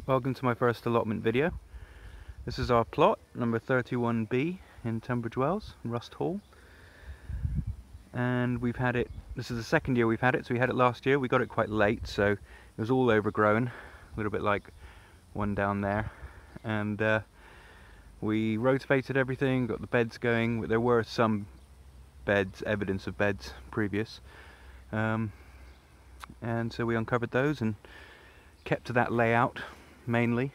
Welcome to my first allotment video. This is our plot, number 31B in Tunbridge Wells, Rust Hall. And we've had it, this is the second year we've had it, so we had it last year. We got it quite late, so it was all overgrown, a little bit like one down there. And we rotivated everything, got the beds going. There were some beds, evidence of beds previous. And so we uncovered those and kept to that layout mainly,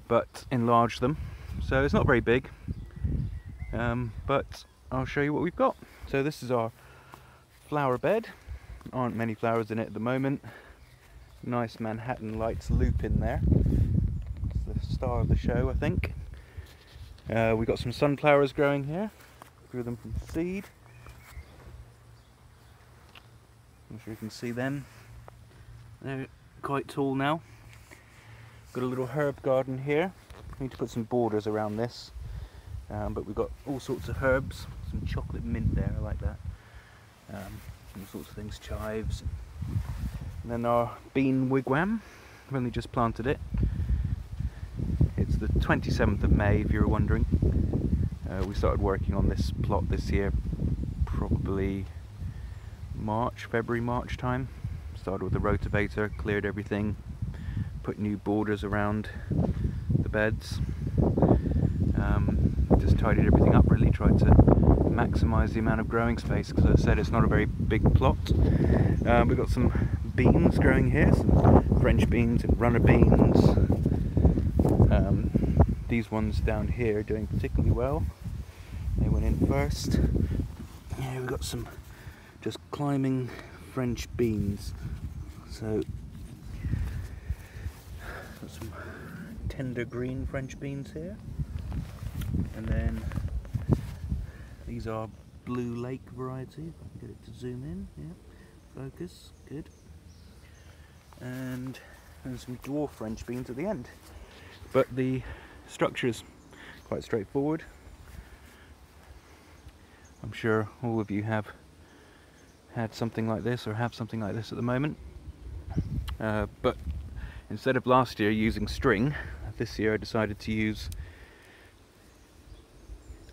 but enlarged them. So it's not very big, but I'll show you what we've got. So this is our flower bed. Aren't many flowers in it at the moment. Nice Manhattan lights loop in there. It's the star of the show, I think. We've got some sunflowers growing here. Grew them from seed. I'm sure you can see them. They're quite tall now. Got a little herb garden here. We need to put some borders around this, but we've got all sorts of herbs. Some chocolate mint there, I like that. All sorts of things, chives. And then our bean wigwam. I've only just planted it. It's the 27th of May, if you were wondering. We started working on this plot this year, probably February, March time. Started with the rotavator, cleared everything, put new borders around the beds, just tidied everything up really, tried to maximise the amount of growing space because as I said it's not a very big plot. We've got some beans growing here, some French beans and runner beans. These ones down here are doing particularly well. They went in first. Yeah, we've got some just climbing French beans. So got some tender green French beans here, and then these are Blue Lake variety. If I can get it to zoom in, yeah, focus, good. And there's some dwarf French beans at the end. But the structure is quite straightforward. I'm sure all of you have had something like this or have something like this at the moment. But instead of last year using string, this year I decided to use,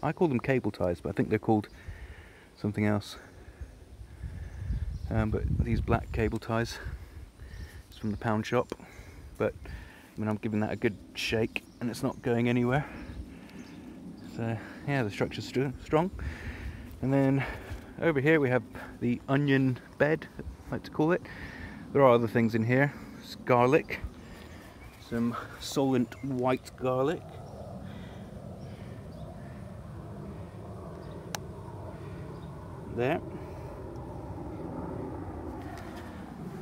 I call them cable ties, but I think they're called something else. But these black cable ties, it's from the pound shop, but I mean, I'm giving that a good shake and it's not going anywhere. So yeah, the structure's strong. And then over here we have the onion bed, I like to call it. There are other things in here. It's garlic, some solent white garlic, there,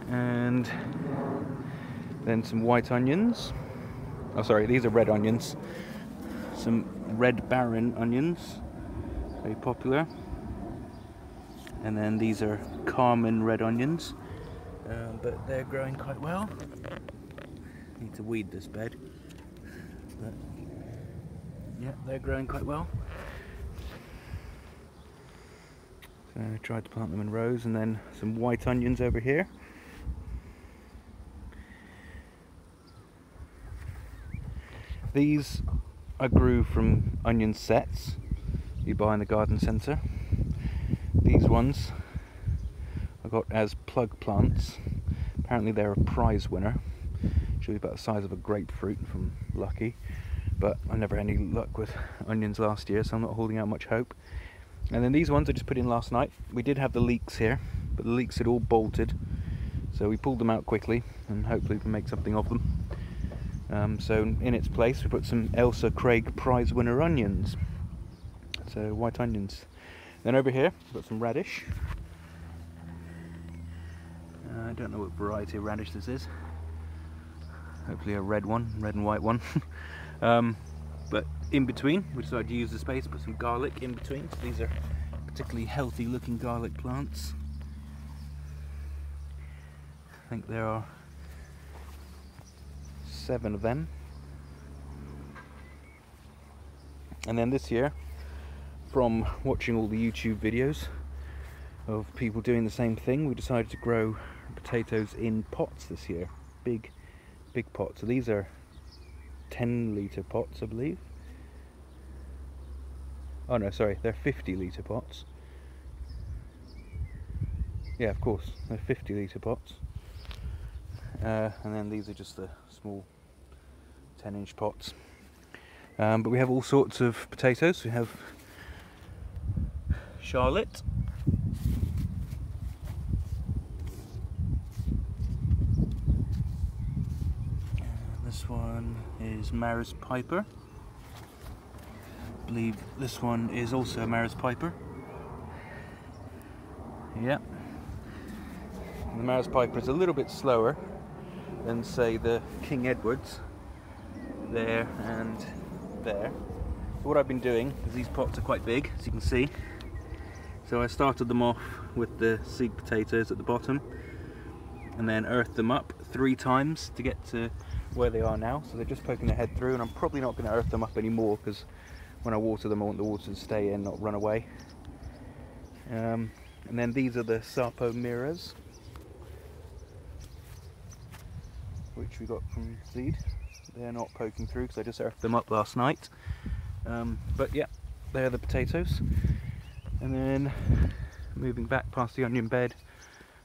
and then some white onions. Oh sorry, these are red onions. Some red Baron onions, very popular. And then these are Carmen red onions, but they're growing quite well. Need to weed this bed, but yeah, they're growing quite well. So I tried to plant them in rows, and then some white onions over here. These I grew from onion sets you buy in the garden centre. These ones I got as plug plants. Apparently they're a prize winner. Should be about the size of a grapefruit if I'm lucky. But I never had any luck with onions last year, so I'm not holding out much hope. And then these ones I just put in last night. We did have the leeks here, but the leeks had all bolted. So we pulled them out quickly and hopefully we can make something of them. So in its place we put some Elsa Craig prize winner onions. So white onions. Then over here, we've got some radish. I don't know what variety of radish this is. Hopefully a red one, red and white one. But in between, we decided to use the space, put some garlic in between. So these are particularly healthy looking garlic plants. I think there are 7 of them. And then this year, from watching all the YouTube videos of people doing the same thing, we decided to grow potatoes in pots this year. Big big pot. So these are 10-litre pots, I believe. Oh no, sorry, they're 50-litre pots. Yeah, of course, they're 50-litre pots. And then these are just the small 10-inch pots. But we have all sorts of potatoes. We have Charlotte. This one is Maris Piper. I believe this one is also Maris Piper. Yeah. The Maris Piper is a little bit slower than, say, the King Edwards there and there. So what I've been doing is these pots are quite big, as you can see. So I started them off with the seed potatoes at the bottom and then earthed them up 3 times to get to where they are now. So they're just poking their head through, and I'm probably not going to earth them up anymore because when I water them I want the water to stay in, not run away. And then these are the Sapo Miras, which we got from seed. They're not poking through because I just earthed them up last night. But yeah, they're the potatoes. And then moving back past the onion bed,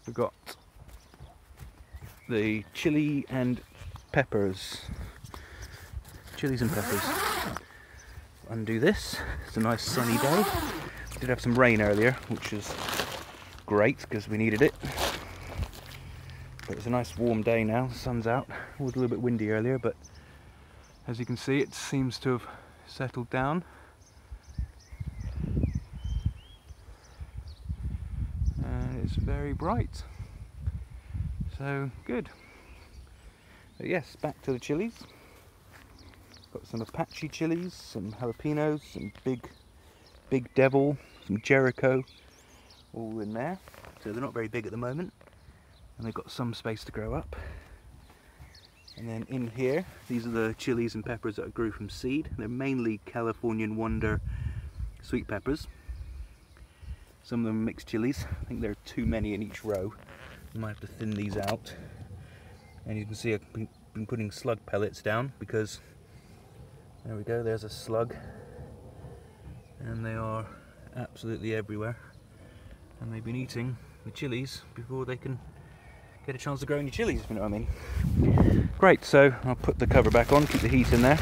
we've got the chili and peppers. Chilies and peppers. Undo this. It's a nice sunny day. We did have some rain earlier, which is great because we needed it. But it's a nice warm day now. The sun's out. It was a little bit windy earlier, but as you can see, it seems to have settled down. And it's very bright. So good. But yes, back to the chilies. Got some Apache chilies, some jalapenos, some big devil, some Jericho, all in there. So they're not very big at the moment, and they've got some space to grow up. And then in here, these are the chilies and peppers that I grew from seed. They're mainly Californian Wonder sweet peppers. Some of them are mixed chilies. I think there are too many in each row. I might have to thin these out. And you can see I've been putting slug pellets down because, there we go, there's a slug. And they are absolutely everywhere. And they've been eating the chilies before they can get a chance to grow any chilies, if you know what I mean. Great, so I'll put the cover back on, keep the heat in there.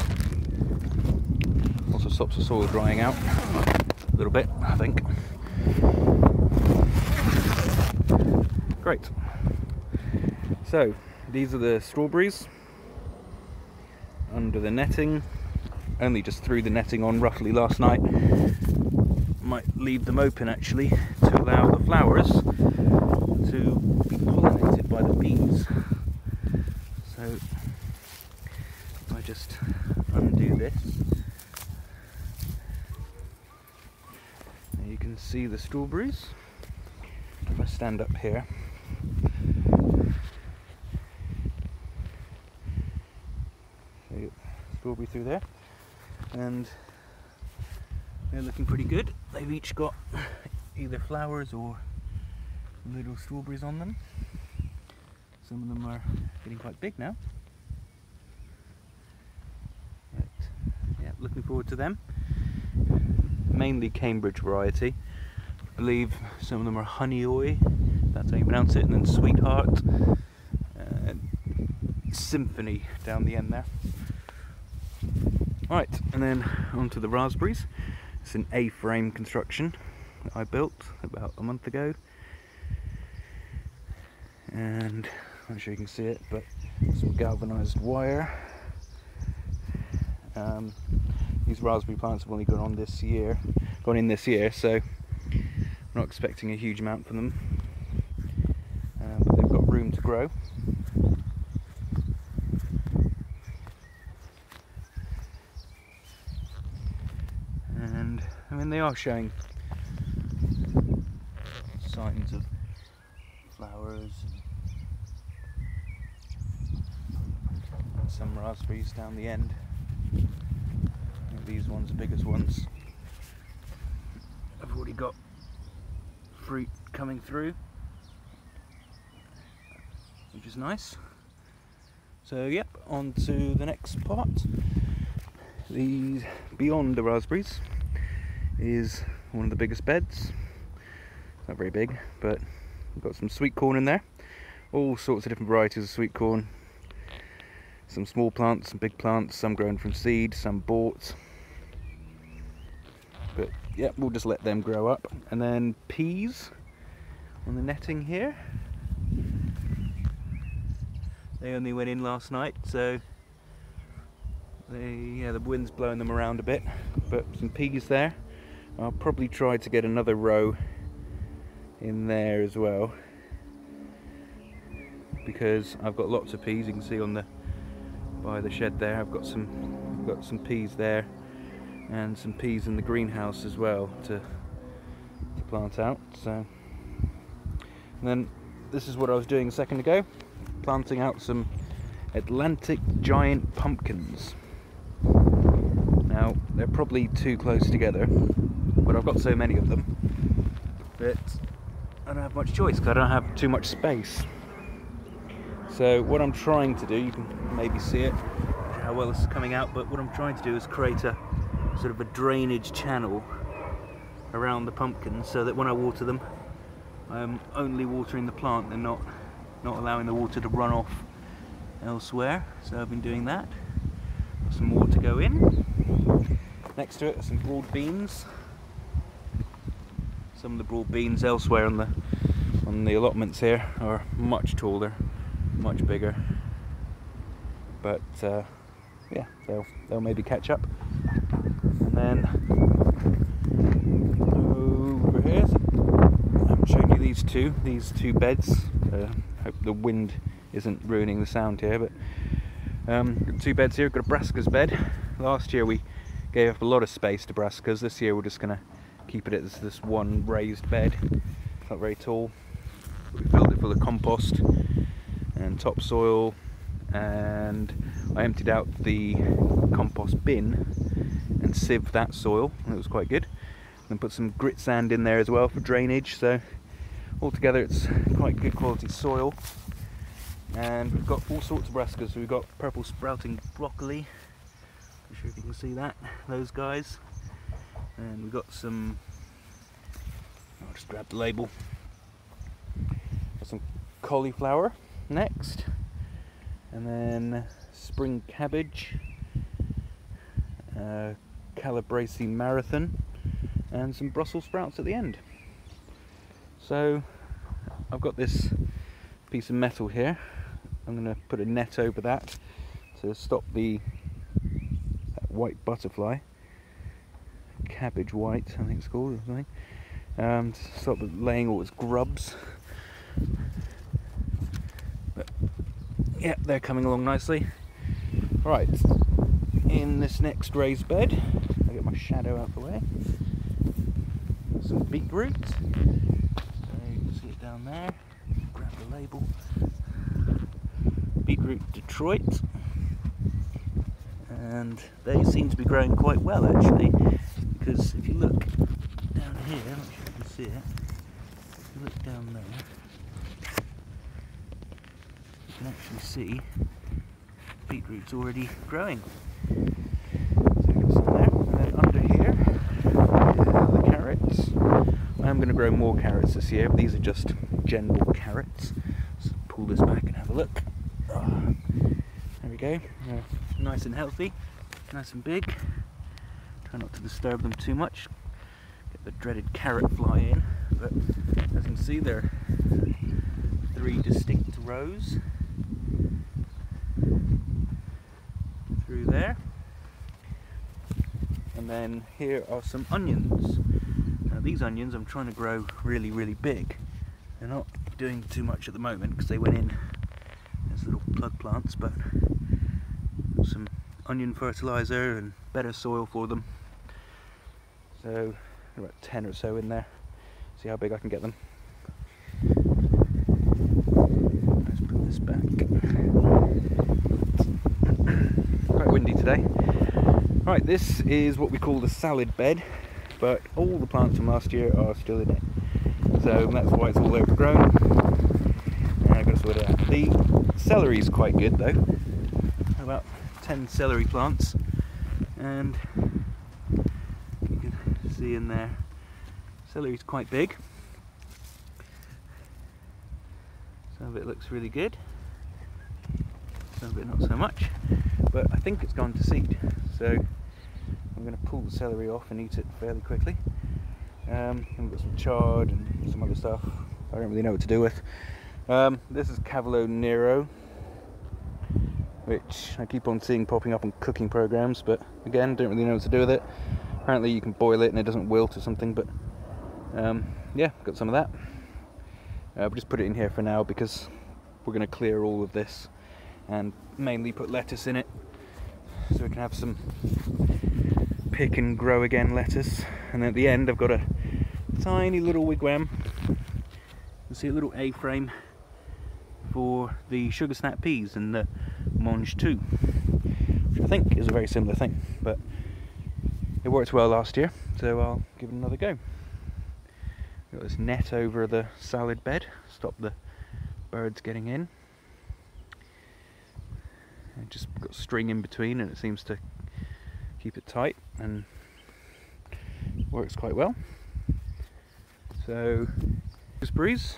Also stops the soil drying out a little bit, I think. Great. So, these are the strawberries under the netting. Only just threw the netting on roughly last night. Might leave them open actually to allow the flowers to be pollinated by the bees. So if I just undo this, now you can see the strawberries. If I stand up here, so strawberry through there, and they're looking pretty good. They've each got either flowers or little strawberries on them. Some of them are getting quite big now. But yeah, looking forward to them. Mainly Cambridge variety. I believe some of them are Honey Oi, that's how you pronounce it, and then Sweetheart. Symphony down the end there. Right, and then onto the raspberries. It's an A-frame construction that I built about a month ago. And I'm not sure you can see it, but some galvanized wire. These raspberry plants have only gone in this year, so I'm not expecting a huge amount from them. But they've got room to grow. And I mean, they are showing signs of flowers. And some raspberries down the end. I think these ones are the biggest ones. I've already got fruit coming through, which is nice. So yep, on to the next part. These beyond the raspberries is one of the biggest beds. Not very big, but we've got some sweet corn in there. All sorts of different varieties of sweet corn. Some small plants, some big plants, some grown from seed, some bought. But yeah, we'll just let them grow up. And then peas on the netting here. They only went in last night, so the wind's blowing them around a bit. But some peas there. I'll probably try to get another row in there as well, because I've got lots of peas. You can see on the by the shed there. I've got some peas there, and some peas in the greenhouse as well to plant out. So, and then this is what I was doing a second ago, planting out some Atlantic giant pumpkins. Now they're probably too close together, but I've got so many of them that I don't have much choice because I don't have too much space. So what I'm trying to do, you can maybe see it, how well this is coming out, but what I'm trying to do is create a sort of a drainage channel around the pumpkins, so that when I water them, I'm only watering the plant and not allowing the water to run off elsewhere. So I've been doing that. Got some more to go in. Next to it are some broad beans. Some of the broad beans elsewhere on the allotments here are much taller, much bigger. But yeah, they'll maybe catch up. And then over here, I haven't shown you these two beds. Hope the wind isn't ruining the sound here, but got two beds here. We've got a brassicas bed. Last year we gave up a lot of space to brassicas. This year we're just going to keep it as this one raised bed. It's not very tall. We filled it full of compost and topsoil, and I emptied out the compost bin and sieved that soil, and it was quite good. And put some grit sand in there as well for drainage, so altogether it's quite good quality soil. And we've got all sorts of brassicas. So we've got purple sprouting broccoli, I'm sure if you can see that, those guys. And we've got some, I'll just grab the label, got some cauliflower next, and then spring cabbage, Calabrese marathon, and some Brussels sprouts at the end. So I've got this piece of metal here. I'm going to put a net over that to stop that white butterfly, cabbage white I think it's called, or something, to stop it laying all its grubs. But yeah, they're coming along nicely. Right, in this next raised bed, I'll get my shadow out the way. Some beetroot. So you can see it down there. Grab the label. Beetroot Detroit. And they seem to be growing quite well actually, because if you look down here, I'm not sure if you can see it. If you look down there, you can actually see beetroot's already growing. So we've got some there. And then under here, the carrots. I am going to grow more carrots this year, but these are just general carrots. So pull this back and have a look. There we go. Nice and healthy, nice and big. Try not to disturb them too much. Get the dreaded carrot fly in. But as you can see, there are 3 distinct rows through there. And then here are some onions. Now these onions I'm trying to grow really, really big. They're not doing too much at the moment because they went in as little plug plants, but some onion fertilizer and better soil for them. So about 10 or so in there. See how big I can get them. Let's put this back. Quite windy today. Right, this is what we call the salad bed, but all the plants from last year are still in it. So that's why it's all overgrown. And I've got to sort it out. The celery is quite good though. 10 celery plants, and you can see in there, celery's quite big. Some of it looks really good, some of it not so much, but I think it's gone to seed, so I'm going to pull the celery off and eat it fairly quickly. And we've got some chard and some other stuff I don't really know what to do with. This is Cavolo Nero, which I keep on seeing popping up on cooking programs, but again, don't really know what to do with it. Apparently you can boil it and it doesn't wilt or something, but yeah, got some of that. We'll just put it in here for now because we're going to clear all of this and mainly put lettuce in it, so we can have some pick and grow again lettuce. And then at the end I've got a tiny little wigwam. You see a little A-frame for the sugar snap peas and the Mange 2, which I think is a very similar thing, but it worked well last year, so I'll give it another go. Got this net over the salad bed, stop the birds getting in. And just got string in between and it seems to keep it tight and works quite well. So gooseberries,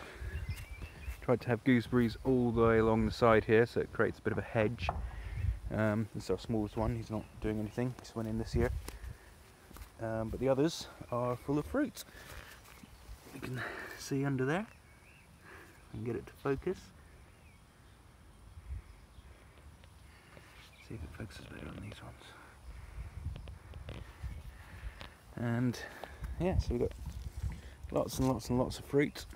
tried to have gooseberries all the way along the side here so it creates a bit of a hedge. This is our smallest one, he's not doing anything, this went in this year. But the others are full of fruit. You can see under there, I can get it to focus. See if it focuses better on these ones. And yeah, so we've got lots and lots and lots of fruit.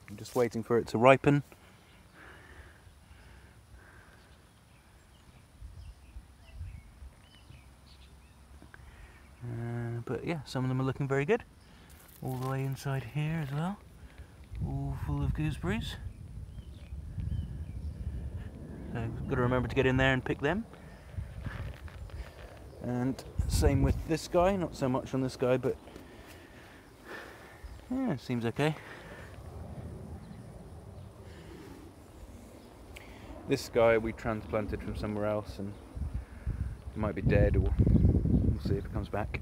I'm just waiting for it to ripen. But yeah, some of them are looking very good. All the way inside here as well, all full of gooseberries. So got to remember to get in there and pick them. And same with this guy, not so much on this guy, but yeah, it seems okay. This guy we transplanted from somewhere else and it might be dead, or we'll see if it comes back.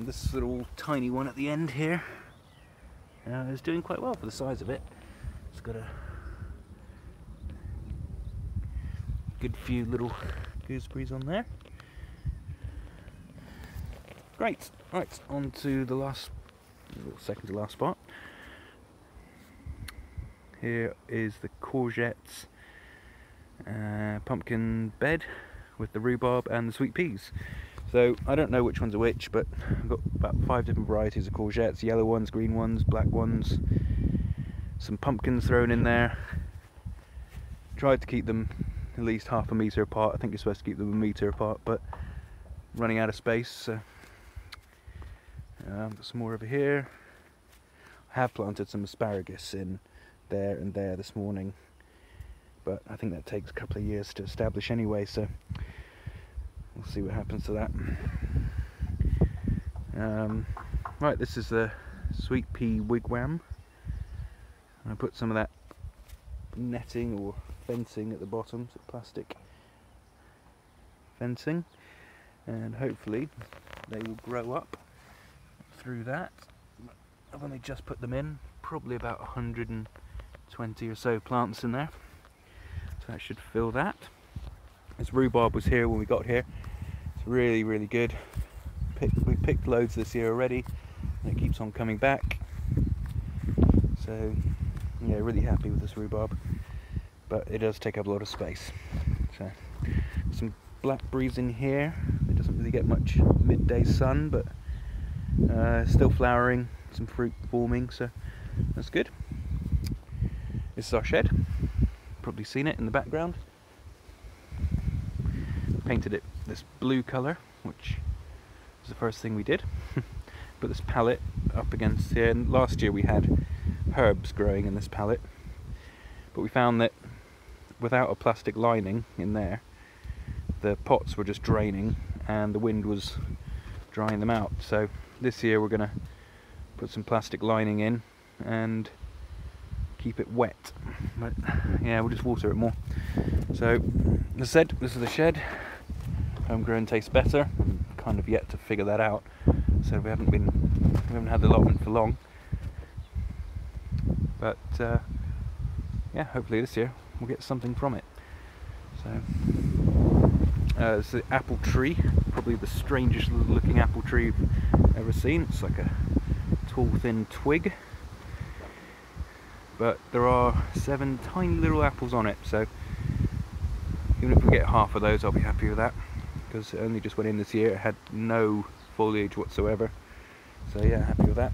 This little tiny one at the end here is doing quite well for the size of it. It's got a good few little gooseberries on there. Great, right, on to the last, second to last spot. Here is the courgettes, pumpkin bed with the rhubarb and the sweet peas. So I don't know which ones are which, but I've got about 5 different varieties of courgettes, yellow ones, green ones, black ones, some pumpkins thrown in there. Tried to keep them at least half a metre apart. I think you're supposed to keep them a metre apart, but running out of space, so got some more over here. I have planted some asparagus in there and there this morning, but I think that takes a couple of years to establish anyway, so we'll see what happens to that. Right, this is the sweet pea wigwam. I put some of that netting or fencing at the bottom, so plastic fencing, and hopefully they will grow up through that. I've only just put them in, probably about 120 or so plants in there, so that should fill that. This rhubarb was here when we got here. It's really, really good. We picked loads this year already, and it keeps on coming back. So, yeah, really happy with this rhubarb. But it does take up a lot of space. So, some blackberries in here. It doesn't really get much midday sun, but still flowering, some fruit forming, so that's good. This is our shed. Probably seen it in the background. Painted it this blue colour, which was the first thing we did. Put this pallet up against here, and last year we had herbs growing in this pallet, but we found that without a plastic lining in there, the pots were just draining and the wind was drying them out. So this year we're going to put some plastic lining in and keep it wet. But yeah, we'll just water it more. So, as I said, this is the shed. Homegrown tastes better. I'm kind of yet to figure that out. So we haven't had the allotment for long. But yeah, hopefully this year we'll get something from it. So it's the apple tree, probably the strangest looking apple tree you've ever seen. It's like a tall, thin twig. But there are 7 tiny little apples on it, so even if we get half of those, I'll be happy with that, because it only just went in this year. It had no foliage whatsoever, so yeah, happy with that.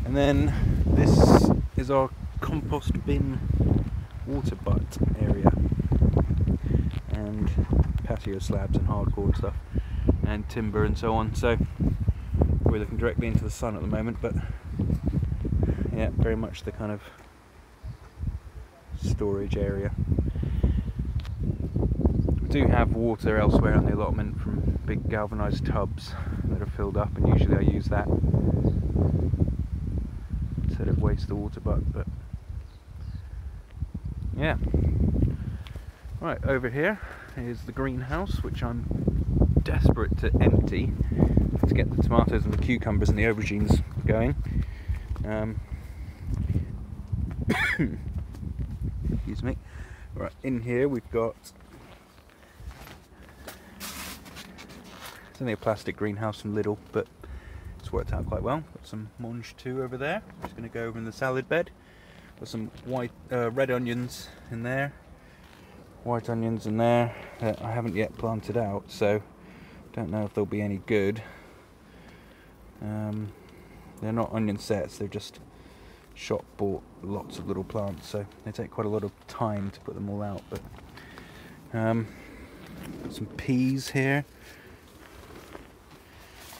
And then this is our compost bin water butt area, and patio slabs and hardcore and stuff, and timber and so on. So we're looking directly into the sun at the moment, but yeah, very much the kind of storage area. We do have water elsewhere on the allotment from big galvanised tubs that are filled up, and usually I use that instead of waste the water butt. But yeah, right, over here is the greenhouse, which I'm desperate to empty to get the tomatoes and the cucumbers and the aubergines going. Excuse me. Right, in here we've got, it's only a plastic greenhouse from Lidl, but it's worked out quite well. Got some mange too over there. I'm just going to go over in the salad bed. Got some red onions in there, white onions in there that I haven't yet planted out, so don't know if they'll be any good. They're not onion sets, they're just shop bought lots of little plants, so they take quite a lot of time to put them all out. But got some peas here.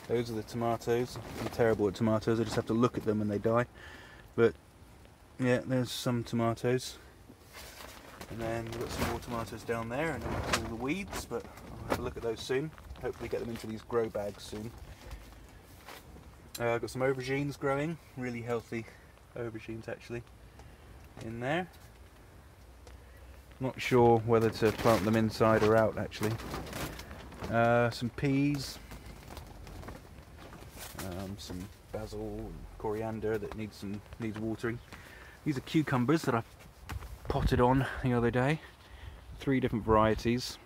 Those are the tomatoes. I'm terrible at tomatoes, I just have to look at them and they die. But yeah, there's some tomatoes. And then we've got some more tomatoes down there, and then all the weeds, but I'll have a look at those soon. Hopefully get them into these grow bags soon. I've got some aubergines growing, really healthy aubergines actually, in there. Not sure whether to plant them inside or out actually. Some peas, some basil and coriander that needs watering. These are cucumbers that I potted on the other day. 3 different varieties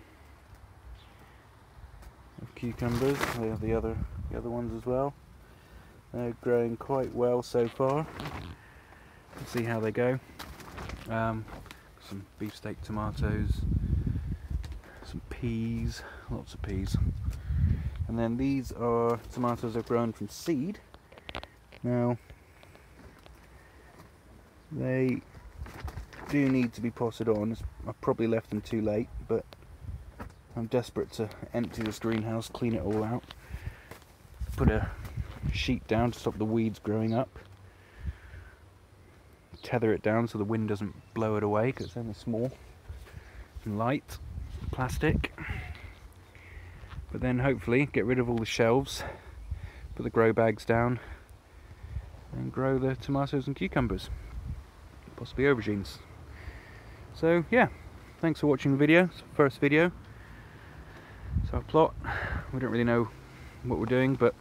of cucumbers. They have the other ones as well. They're growing quite well so far. Let's see how they go. Some beefsteak tomatoes, some peas, lots of peas. And then these are tomatoes I've grown from seed. Now, they do need to be potted on. I've probably left them too late, but I'm desperate to empty this greenhouse, clean it all out, put a sheet down to stop the weeds growing up, tether it down so the wind doesn't blow it away because it's only small and light plastic. But then hopefully get rid of all the shelves, put the grow bags down, and grow the tomatoes and cucumbers, possibly aubergines. So yeah, thanks for watching the video. It's the first video. So our plot, we don't really know what we're doing, but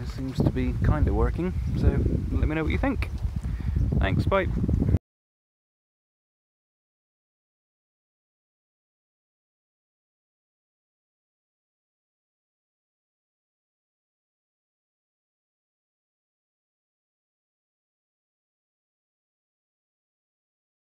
it seems to be kind of working. So let me know what you think. Thanks, bye.